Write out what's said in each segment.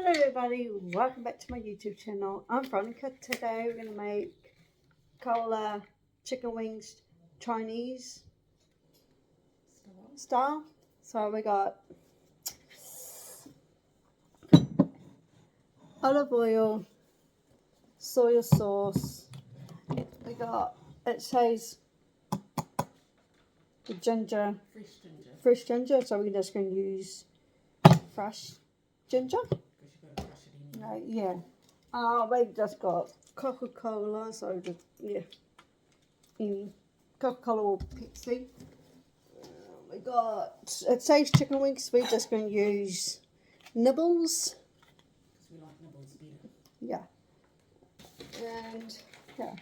Hello everybody, welcome back to my YouTube channel. I'm Veronica. Today we're going to make cola chicken wings Chinese style. So we got olive oil, soy sauce, we got, it says the ginger, fresh ginger, so we're just going to use fresh ginger. Yeah. We just got Coca-Cola, so just, yeah. Coca-Cola or Pepsi. We got, it says chicken wings, we're just going to use nibbles. Because we like nibbles better. Yeah. And, yeah.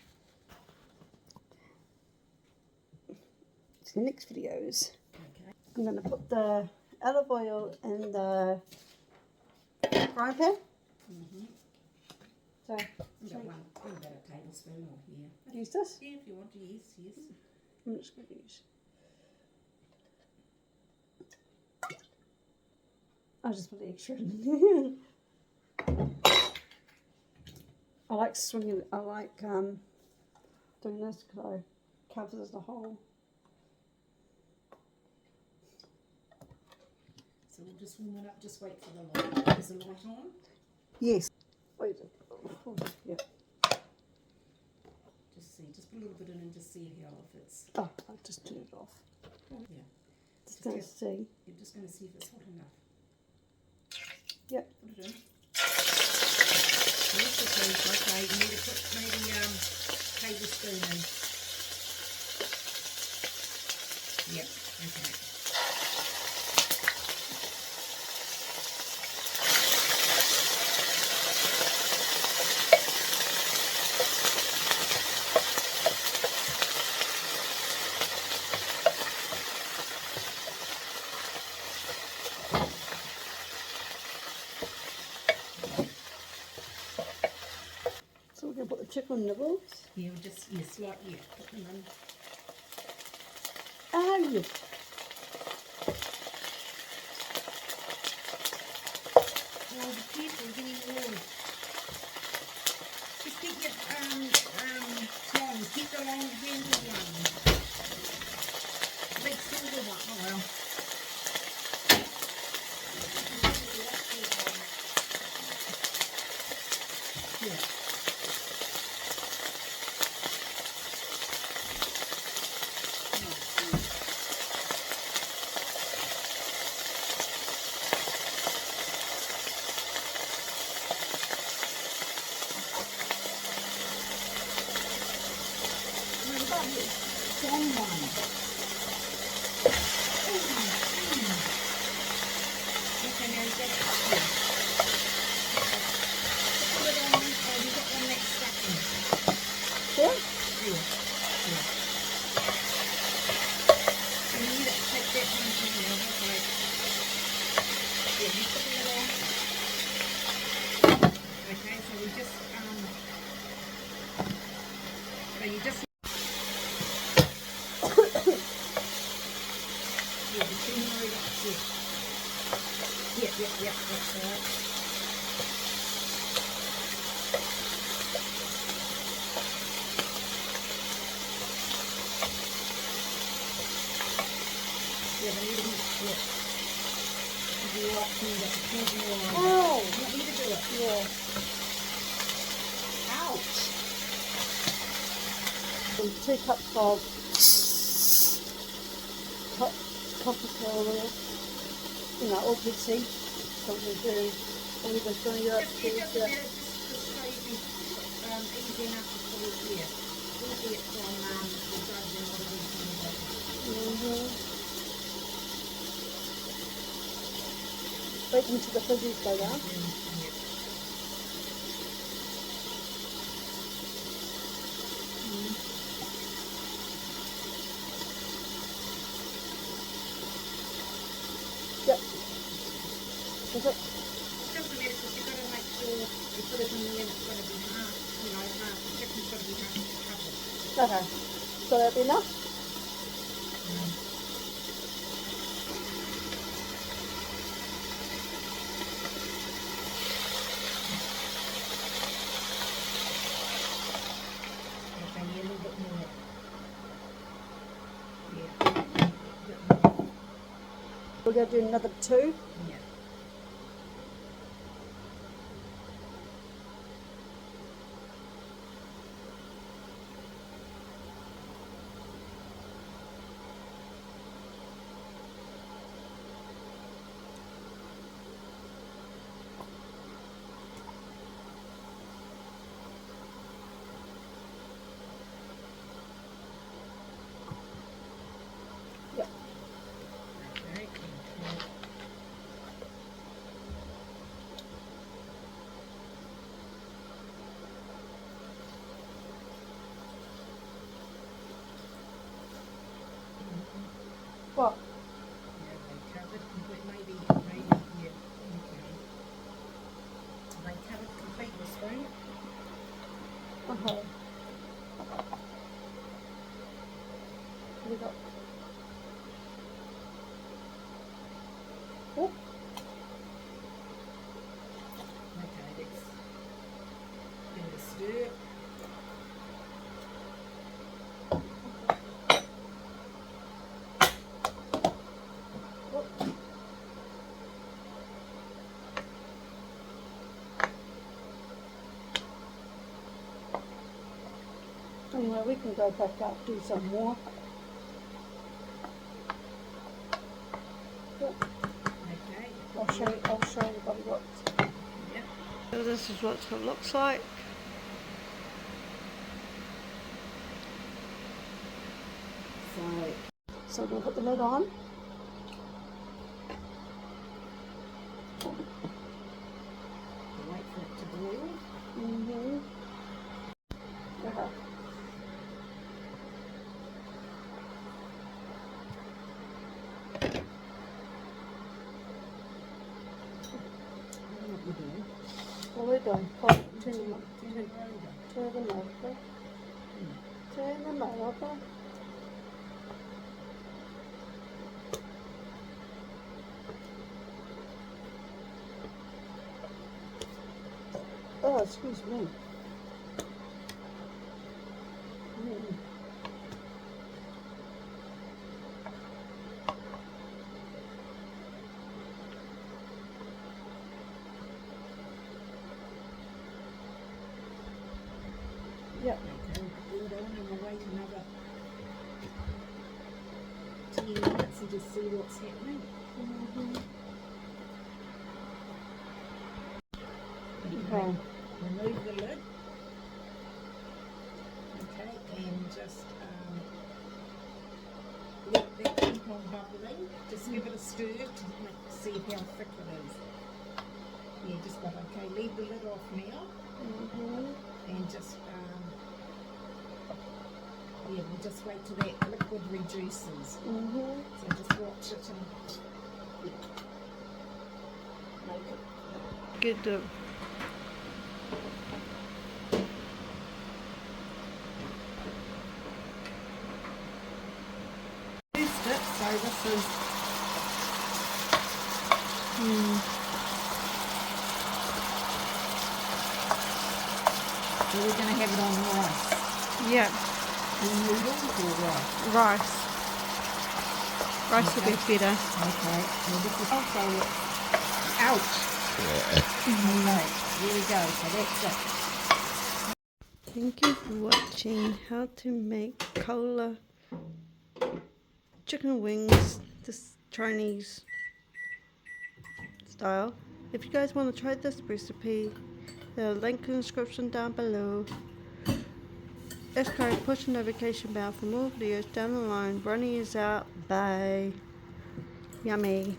The next videos. Okay. I'm going to put the olive oil in the frying pan. So, We've got about a tablespoon or here. Use this? Yeah, if you want to, yes. I'm just going to use. I'll just put the extra in. I like swinging. I like doing this because it covers the whole. So we'll just warm it up, just wait for the light. Is the light on? Yes. Wait. Yeah. Just put a little bit in and just see how if it's. Oh, I'll just turn it off. Yeah. Just going to see. You're just going to see if it's hot enough. Yep. Put it in. Yes, it is. Okay, you need to put maybe tablespoon in. Yep. Okay. So we're going to put the chicken nibbles. Yeah, we'll just, yes, like, yeah, put them in. Yeah. Oh, be careful, you're getting warm. Just get your tongs, get the long handle one. Big silver one, oh well. Yeah. Okay, so we just so you just yeah, the scenery that's it. Yep, that's right. Yeah, but you didn't look. You walk through that depends more on. Oh! You want me to do it? Yeah. Ouch! 2 cups of Coca-Cola, or Pepsi. So we're just going to do Just a minute, just so you can easy enough to pull it here. We'll see it from the drugs and what it is. Wait until the fizzies go down. Yep. Is it? Just a minute, because you've got to make sure you put it in the end, it's going to be half, half, the chicken's got to be half covered. Okay. So that'll be enough? we're going to do another 2. Yeah. Yep. Okay. What? Yeah, they covered complete, maybe, yeah, okay. They covered complete with spoon. Okay. We got. Oh. Okay, let's give it a stir. Anyway, we can go back out, do some more. Yep. Okay. I'll show everybody what. Yep. So this is what it looks like. So we'll put the lid on. Wait for it to boil. Mm-hmm. Okay. What we're doing. What we're doing, turn them over. Turn them over. Oh, excuse me. Yep. Okay, we'll put it on and we'll wait another 10 minutes and just see what's happening. Okay. Remove the lid. Okay, and just let that keep on bubbling. Just give it a stir to see how thick it is. Yeah, just about okay. Leave the lid off now. And just yeah, we'll just wait till that liquid reduces. So just watch it and make it Good. Used it, so this is so we're going to have it on rice. Yeah. Noodles or rice? Rice. Rice will be better. Okay. Well, this is also ouch. Okay. Here we go. So that's it. Thank you for watching how to make cola chicken wings, this Chinese style. If you guys want to try this recipe, the link in the description down below. Subscribe, push the notification bell for more videos down the line. Ronnie is out. Bye. Yummy.